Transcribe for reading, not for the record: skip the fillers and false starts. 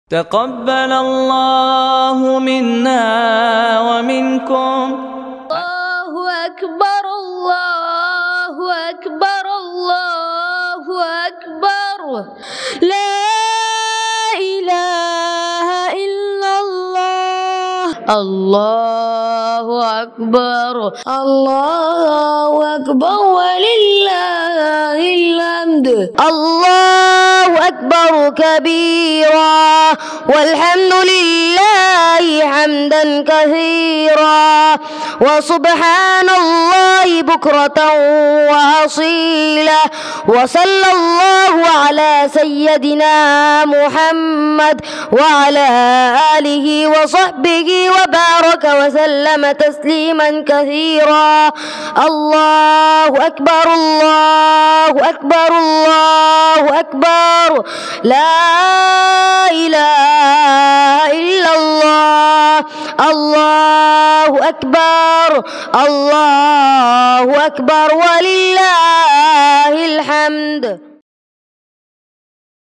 تقبل الله منا ومنكم. الله أكبر الله أكبر الله أكبر، لا إله إلا الله. الله أكبر الله أكبر ولله الحمد. الله أكبر كبيرا والحمد لله حمدا كثيرا وسبحان الله بكرة وأصيلا. وصلى الله على سيدنا محمد وعلى آله وصحبه وبارك وسلم تسليما كثيرا. الله أكبر الله أكبر الله أكبر، لا إله إلا الله. الله أكبر الله أكبر ولله